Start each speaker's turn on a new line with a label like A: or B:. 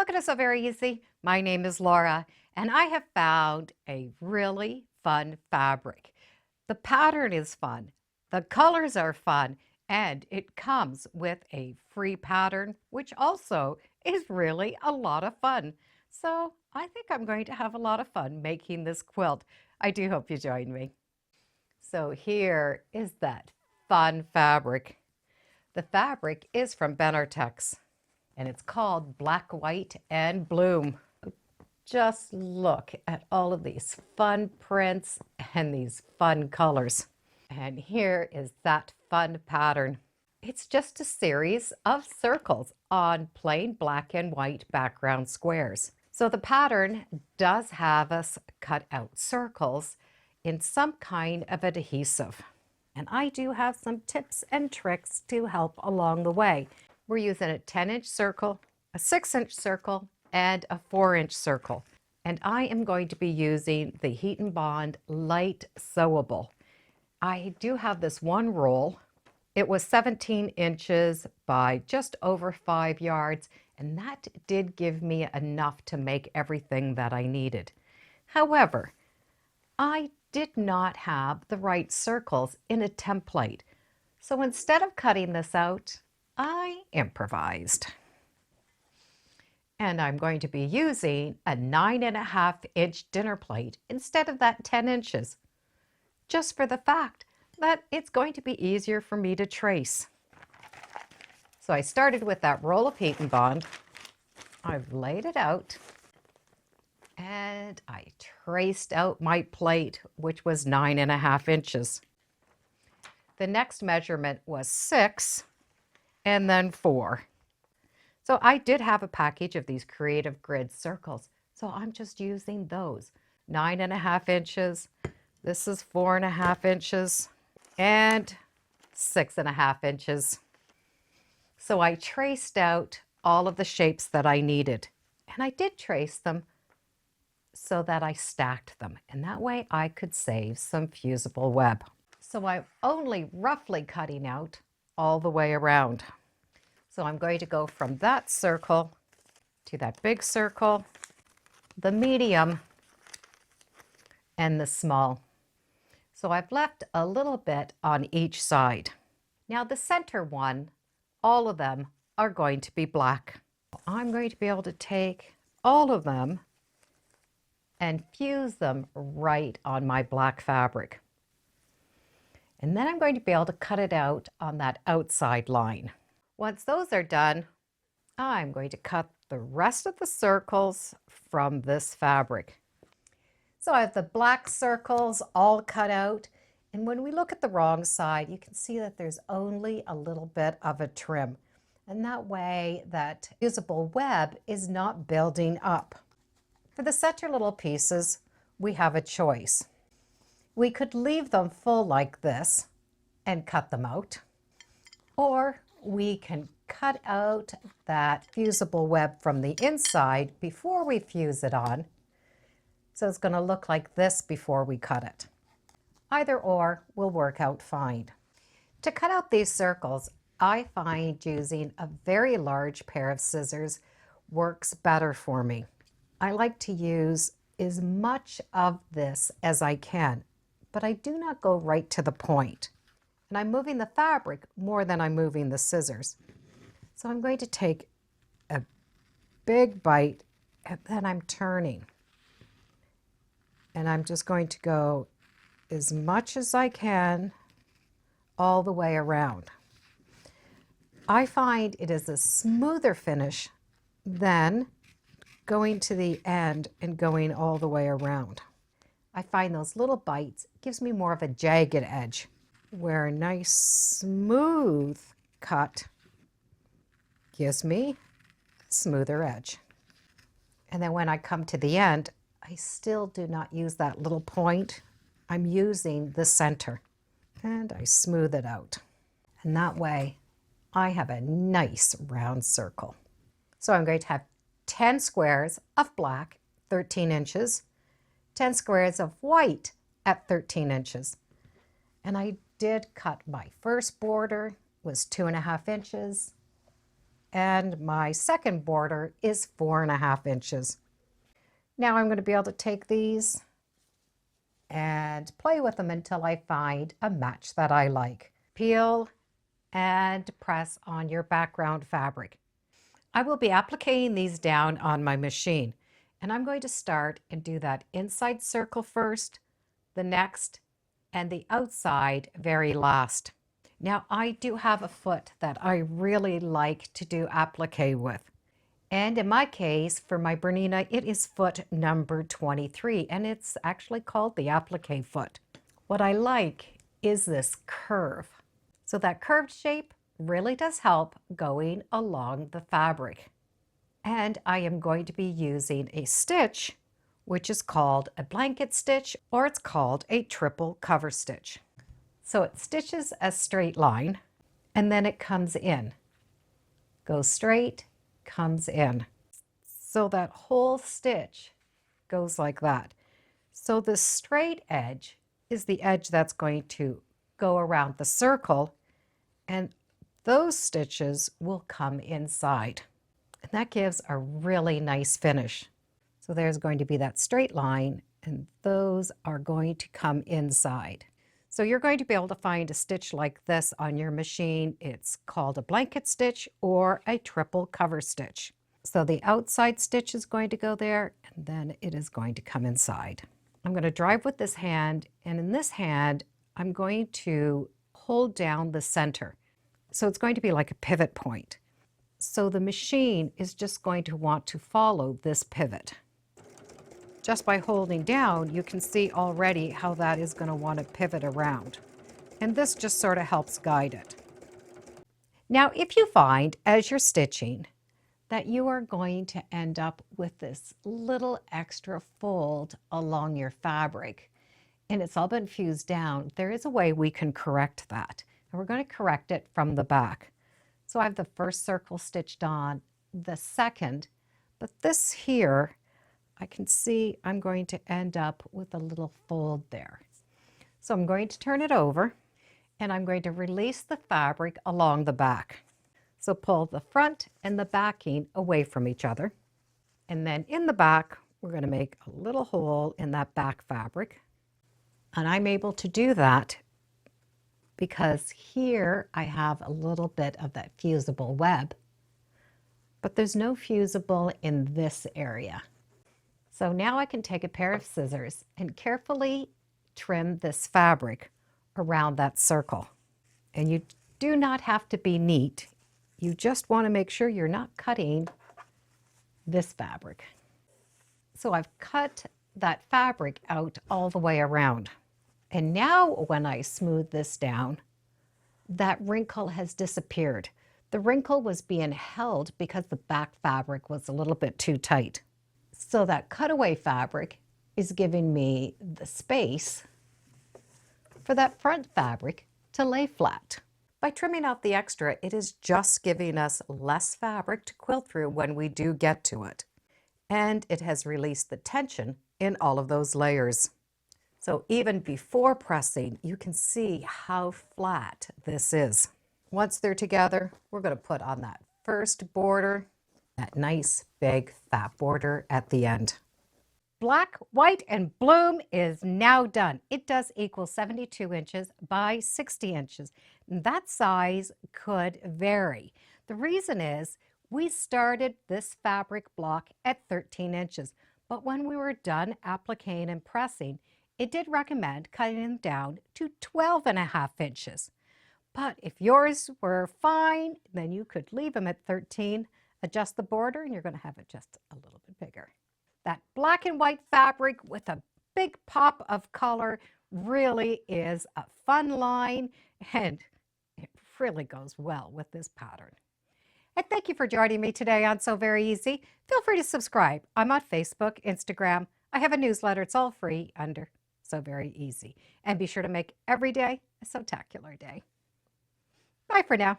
A: Look at it, so very easy. My name is Laura, and I have found a really fun fabric. The pattern is fun, the colors are fun, and it comes with a free pattern, which also is really a lot of fun. So I think I'm going to have a lot of fun making this quilt. I do hope you join me. So here is that fun fabric. The fabric is from Benartex, and it's called Black, White, and Bloom. Just look at all of these fun prints and these fun colors. And here is that fun pattern. It's just a series of circles on plain black and white background squares. So the pattern does have us cut out circles in some kind of adhesive. And I do have some tips and tricks to help along the way. We're using a 10-inch circle, a 6-inch circle, and a 4-inch circle. And I am going to be using the Heat and Bond Light Sewable. I do have this one roll. It was 17 inches by just over 5 yards, and that did give me enough to make everything that I needed. However, I did not have the right circles in a template. So instead of cutting this out, I improvised. And I'm going to be using a 9.5-inch dinner plate instead of that 10 inches, just for the fact that it's going to be easier for me to trace. So I started with that roll of Heat and Bond. I've laid it out, and I traced out my plate, which was 9.5 inches. The next measurement was 6, and then 4. So I did have a package of these creative grid circles, so I'm just using those. 9.5 inches, this is 4.5 inches, and 6.5 inches. So I traced out all of the shapes that I needed, and I did trace them so that I stacked them, and that way I could save some fusible web. So I'm only roughly cutting out all the way around. So I'm going to go from that circle to that big circle, the medium, and the small. So I've left a little bit on each side. Now the center one, all of them are going to be black. I'm going to be able to take all of them and fuse them right on my black fabric. And then I'm going to be able to cut it out on that outside line. Once those are done, I'm going to cut the rest of the circles from this fabric. So I have the black circles all cut out, and when we look at the wrong side, you can see that there's only a little bit of a trim. And that way that fusible web is not building up. For the center little pieces, we have a choice. We could leave them full like this and cut them out, or we can cut out that fusible web from the inside before we fuse it on. So it's going to look like this before we cut it. Either or will work out fine. To cut out these circles, I find using a very large pair of scissors works better for me. I like to use as much of this as I can, but I do not go right to the point. And I'm moving the fabric more than I'm moving the scissors. So I'm going to take a big bite, and then I'm turning. And I'm just going to go as much as I can all the way around. I find it is a smoother finish than going to the end and going all the way around. I find those little bites gives me more of a jagged edge, where a nice smooth cut gives me a smoother edge. And then when I come to the end, I still do not use that little point. I'm using the center, and I smooth it out. And that way I have a nice round circle. So I'm going to have 10 squares of black, 13 inches, 10 squares of white at 13 inches. And I did cut my first border, was 2.5 inches, and my second border is 4.5 inches. Now I'm going to be able to take these and play with them until I find a match that I like. Peel and press on your background fabric. I will be appliquing these down on my machine, and I'm going to start and do that inside circle first, the next, and the outside very last. Now I do have a foot that I really like to do applique with. And in my case, for my Bernina, it is foot number 23, and it's actually called the applique foot. What I like is this curve. So that curved shape really does help going along the fabric. And I am going to be using a stitch, which is called a blanket stitch, or it's called a triple cover stitch. So it stitches a straight line, and then it comes in. Goes straight, comes in. So that whole stitch goes like that. So the straight edge is the edge that's going to go around the circle, and those stitches will come inside. And that gives a really nice finish. So there's going to be that straight line, and those are going to come inside. So you're going to be able to find a stitch like this on your machine. It's called a blanket stitch or a triple cover stitch. So the outside stitch is going to go there, and then it is going to come inside. I'm going to drive with this hand, and in this hand, I'm going to hold down the center. So it's going to be like a pivot point. So the machine is just going to want to follow this pivot. Just by holding down, you can see already how that is going to want to pivot around. And this just sort of helps guide it. Now, if you find as you're stitching that you are going to end up with this little extra fold along your fabric, and it's all been fused down, there is a way we can correct that. And we're going to correct it from the back. So I have the first circle stitched on, the second, but this here, I can see I'm going to end up with a little fold there. So I'm going to turn it over, and I'm going to release the fabric along the back. So pull the front and the backing away from each other. And then in the back, we're going to make a little hole in that back fabric. And I'm able to do that because here I have a little bit of that fusible web, but there's no fusible in this area. So now I can take a pair of scissors and carefully trim this fabric around that circle. And you do not have to be neat. You just want to make sure you're not cutting this fabric. So I've cut that fabric out all the way around. And now when I smooth this down, that wrinkle has disappeared. The wrinkle was being held because the back fabric was a little bit too tight. So that cutaway fabric is giving me the space for that front fabric to lay flat. By trimming out the extra, it is just giving us less fabric to quilt through when we do get to it. And it has released the tension in all of those layers. So even before pressing, you can see how flat this is. Once they're together, we're going to put on that first border, that nice big fat border at the end. Black, white, and bloom is now done. It does equal 72 inches by 60 inches. That size could vary. The reason is we started this fabric block at 13 inches, but when we were done appliquing and pressing, it did recommend cutting them down to 12.5 inches. But if yours were fine, then you could leave them at 13, adjust the border, and you're going to have it just a little bit bigger. That black and white fabric with a big pop of color really is a fun line, and it really goes well with this pattern. And thank you for joining me today on Sew Very Easy. Feel free to subscribe. I'm on Facebook, Instagram. I have a newsletter. It's all free under Sew Very Easy. And be sure to make every day a Sewtacular day. Bye for now.